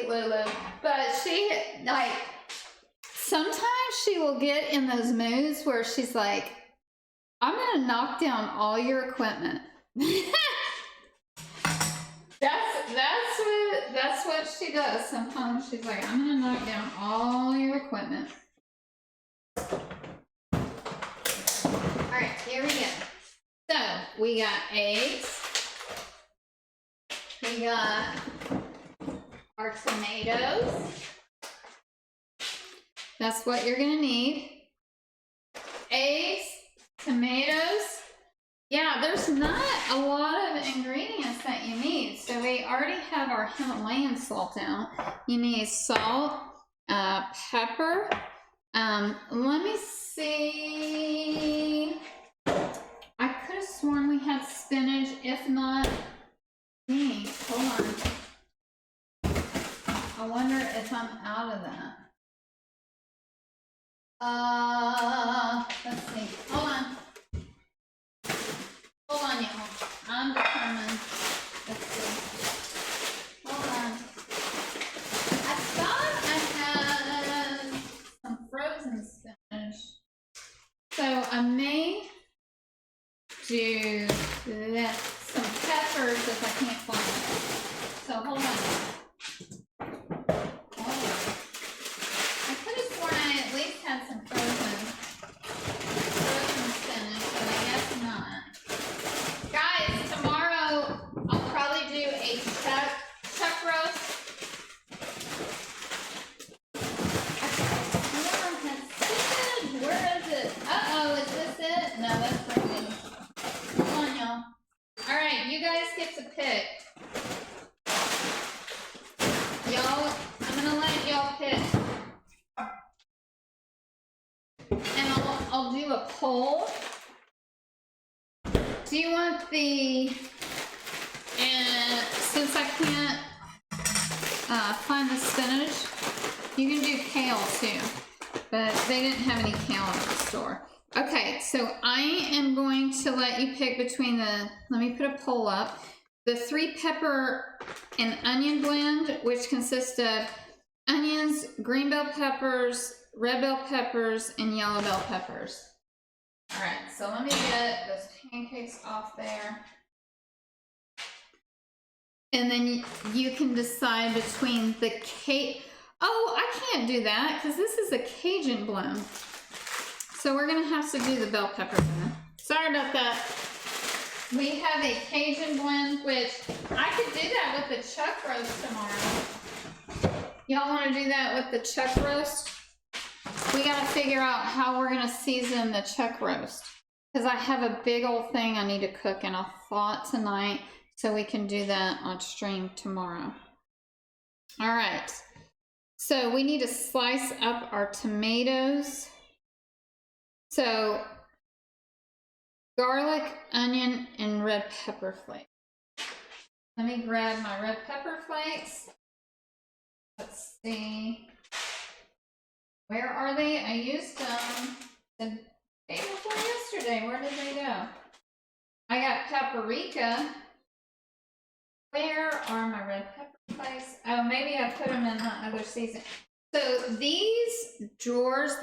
sweet Lulu. But she, like, sometimes she will get in those moods where she's like, I'm gonna knock down all your equipment. That's what she does. Sometimes she's like, I'm gonna knock down all your equipment. Alright, here we go. So we got eggs. We got our tomatoes. That's what you're gonna need. Eggs, tomatoes. Yeah, there's not a lot of ingredients that you need. So we already have our Himalayan salt out. You need salt, pepper. Let me see. I could have sworn we had spinach. If not, hold on. I wonder if I'm out of that. Let's see. Hold on. Hold on, y'all. I'm determined. Let's see. Hold on. I thought I had some frozen spinach. So I may do this. Some peppers if I can't find it. So hold on. I could have sworn I at least had some frozen spinach, but I guess not. Guys, tomorrow I'll probably do a chuck roast. Where is it? Uh-oh, is this it? No, that's broken. Come on, y'all. Alright, you guys get to pick. Y'all, I'm gonna let y'all pick. And I'll do a poll. Do you want the, since I can't find the spinach, you can do kale too, but they didn't have any kale at the store. Okay, so I am going to let you pick between the, let me put a poll up, the 3 pepper and onion blend, which consists of onions, green bell peppers, red bell peppers, and yellow bell peppers. All right, so let me get those pancakes off there. And then you can decide between the oh, I can't do that because this is a Cajun blend. So we're gonna have to do the bell pepper blend. Sorry about that. We have a Cajun blend, which I could do that with the chuck roast tomorrow. Y'all wanna do that with the chuck roast? We gotta figure out how we're gonna season the chuck roast. Because I have a big old thing I need to cook and I thought tonight, so we can do that on stream tomorrow. All right, so we need to slice up our tomatoes. So garlic, onion, and red pepper flakes. Let me grab my red pepper flakes. Let's see. Where are they? I used them the day before yesterday. Where did they go? I got paprika. Where are my red pepper flakes? Oh, maybe I put them in the other season. So these drawers,